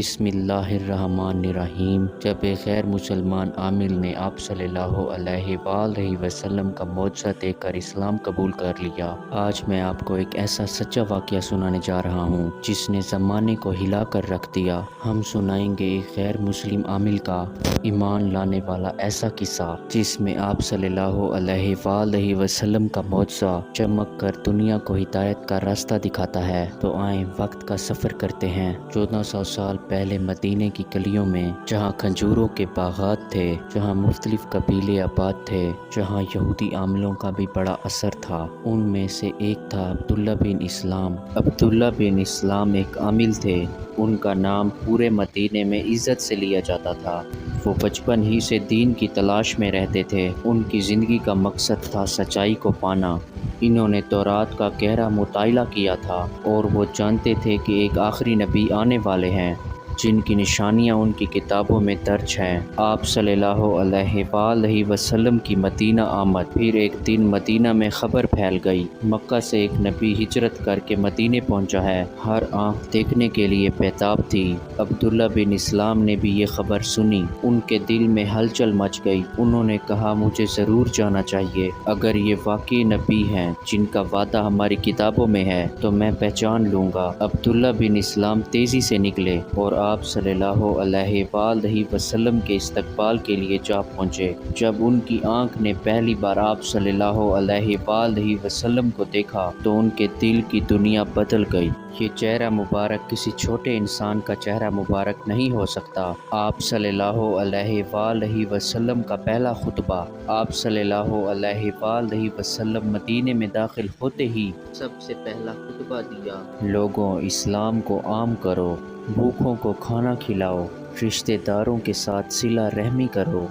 بسم اللہ الرحمن الرحیم۔ جب ایک غیر مسلمان عامل نے آپ صلی اللہ علیہ وآلہ وسلم کا معجزہ دیکھ کر اسلام قبول کر لیا۔ آج میں آپ کو ایک ایسا سچا واقعہ سنانے جا رہا ہوں جس نے زمانے کو ہلا کر رکھ دیا۔ ہم سنائیں گے ایک غیر مسلم عامل کا ایمان لانے والا ایسا قصہ جس میں آپ صلی اللہ علیہ وآلہ وسلم کا معجزہ چمک کر دنیا کو ہدایت کا راستہ دکھاتا ہے۔ تو آئیں وقت کا سفر کرتے ہیں 1400 سال پہلے مدینے کی گلیوں میں، جہاں کھجوروں کے باغات تھے، جہاں مختلف قبیلے آباد تھے، جہاں یہودی عاملوں کا بھی بڑا اثر تھا۔ ان میں سے ایک تھا عبداللہ بن اسلام۔ عبداللہ بن اسلام ایک عامل تھے۔ ان کا نام پورے مدینے میں عزت سے لیا جاتا تھا۔ وہ بچپن ہی سے دین کی تلاش میں رہتے تھے۔ ان کی زندگی کا مقصد تھا سچائی کو پانا۔ انہوں نے تورات کا گہرا مطالعہ کیا تھا اور وہ جانتے تھے کہ ایک آخری نبی آنے والے ہیں جن کی نشانیاں ان کی کتابوں میں درج ہیں۔ آپ صلی اللہ علیہ وآلہ وسلم کی مدینہ آمد۔ پھر ایک دن مدینہ میں خبر پھیل گئی، مکہ سے ایک نبی ہجرت کر کے مدینے پہنچا ہے۔ ہر آنکھ دیکھنے کے لیے بیتاب تھی۔ عبداللہ بن اسلام نے بھی یہ خبر سنی۔ ان کے دل میں ہلچل مچ گئی۔ انہوں نے کہا، مجھے ضرور جانا چاہیے۔ اگر یہ واقعی نبی ہیں جن کا وعدہ ہماری کتابوں میں ہے تو میں پہچان لوں گا۔ عبداللہ بن اسلام تیزی سے نکلے اور آپ صلی اللہ علیہ وآلہ وسلم کے استقبال کے لیے جا پہنچے۔ جب ان کی آنکھ نے پہلی بار آپ صلی اللہ علیہ وآلہ وسلم کو دیکھا تو ان کے دل کی دنیا بدل گئی۔ یہ چہرہ مبارک کسی چھوٹے انسان کا چہرہ مبارک نہیں ہو سکتا۔ آپ صلی اللہ علیہ وآلہ وسلم کا پہلا خطبہ۔ آپ صلی اللہ علیہ وآلہ وسلم مدینے میں داخل ہوتے ہی سب سے پہلا خطبہ دیا، لوگوں اسلام کو عام کرو، بھوکوں کو کھانا کھلاؤ، رشتہ داروں کے ساتھ صلہ رحمی کرو،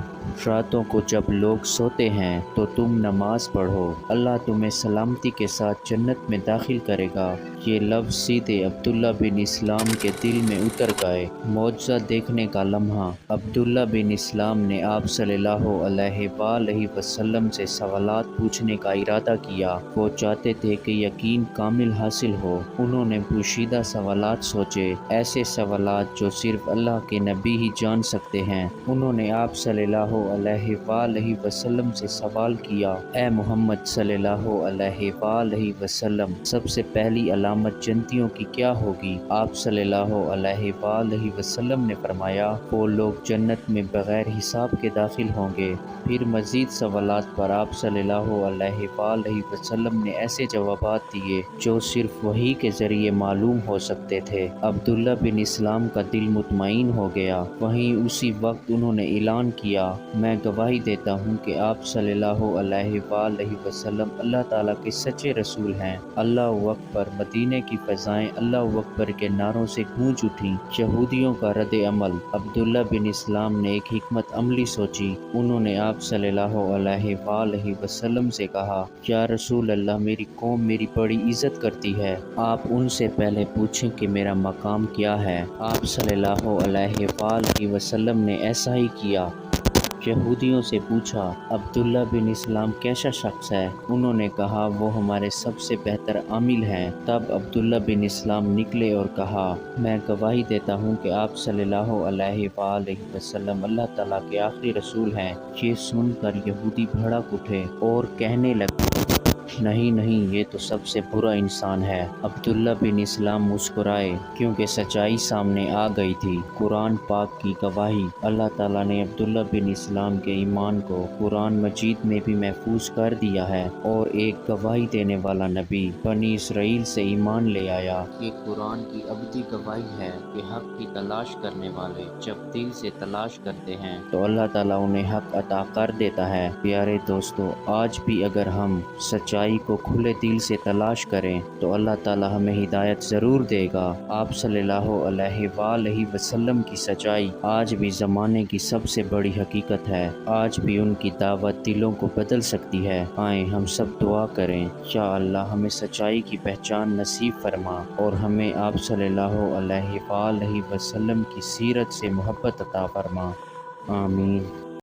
راتوں کو جب لوگ سوتے ہیں تو تم نماز پڑھو، اللہ تمہیں سلامتی کے ساتھ جنت میں داخل کرے گا۔ یہ لفظ سیدھے عبداللہ بن اسلام کے دل میں اتر گئے۔ معجزہ دیکھنے کا لمحہ۔ عبداللہ بن اسلام نے آپ صلی اللہ علیہ وآلہ وسلم سے سوالات پوچھنے کا ارادہ کیا۔ وہ چاہتے تھے کہ یقین کامل حاصل ہو۔ انہوں نے پوشیدہ سوالات سوچے، ایسے سوالات جو صرف اللہ کے نبی ہی جان سکتے ہیں۔ انہوں نے آپ صلی اللہ علیہ وآلہ وسلم سے سوال کیا، اے محمد صلی اللہ علیہ وآلہ وسلم، سب سے پہلی علامت جنتیوں کی کیا ہوگی؟ آپ صلی اللہ علیہ وآلہ وسلم نے فرمایا، وہ لوگ جنت میں بغیر حساب کے داخل ہوں گے۔ پھر مزید سوالات پر آپ صلی اللہ علیہ وآلہ وسلم نے ایسے جوابات دیے جو صرف وحی کے ذریعے معلوم ہو سکتے تھے۔ عبداللہ بن اسلام کا دل مطمئن ہو گیا۔ وہیں اسی وقت انہوں نے اعلان کیا، میں گواہی دیتا ہوں کہ آپ صلی اللہ علیہ وآلہ وسلم اللہ تعالیٰ کے سچے رسول ہیں۔ اللہ اکبر۔ مدینے کی فضائیں اللہ اکبر کے نعروں سے گونج اٹھیں۔ یہودیوں کا رد عمل۔ عبداللہ بن اسلام نے ایک حکمت عملی سوچی۔ انہوں نے آپ صلی اللہ علیہ وآلہ وسلم سے کہا، یا رسول اللہ، میری قوم میری بڑی عزت کرتی ہے، آپ ان سے پہلے پوچھیں کہ میرا مقام کیا ہے۔ آپ صلی اللہ علیہ وآلہ وسلم نے ایسا ہی کیا۔ یہودیوں سے پوچھا، عبداللہ بن اسلام کیسا شخص ہے؟ انہوں نے کہا، وہ ہمارے سب سے بہتر عامل ہیں۔ تب عبداللہ بن اسلام نکلے اور کہا، میں گواہی دیتا ہوں کہ آپ صلی اللہ علیہ وآلہ وسلم اللہ تعالیٰ کے آخری رسول ہیں۔ یہ سن کر یہودی بھڑک اٹھے اور کہنے لگے، نہیں نہیں، یہ تو سب سے برا انسان ہے۔ عبداللہ بن اسلام مسکرائے کیونکہ سچائی سامنے آ گئی تھی۔ قرآن پاک کی گواہی۔ اللہ تعالیٰ نے عبداللہ بن اسلام کے ایمان کو قرآن مجید میں بھی محفوظ کر دیا ہے اور ایک گواہی دینے والا نبی بنی اسرائیل سے ایمان لے آیا۔ یہ قرآن کی ابدی گواہی ہے کہ حق کی تلاش کرنے والے جب دل سے تلاش کرتے ہیں تو اللہ تعالیٰ انہیں حق عطا کر دیتا ہے۔ پیارے دوستو، آج بھی اگر ہم سچائی کو کھلے دل سے تلاش کریں تو اللہ تعالیٰ ہمیں ہدایت ضرور دے گا۔ آپ صلی اللہ علیہ وآلہ وسلم کی سچائی آج بھی زمانے کی سب سے بڑی حقیقت ہے۔ آج بھی ان کی دعوت دلوں کو بدل سکتی ہے۔ آئیں ہم سب دعا کریں، یا اللہ ہمیں سچائی کی پہچان نصیب فرما اور ہمیں آپ صلی اللہ علیہ وآلہ وسلم کی سیرت سے محبت عطا فرما۔ آمین۔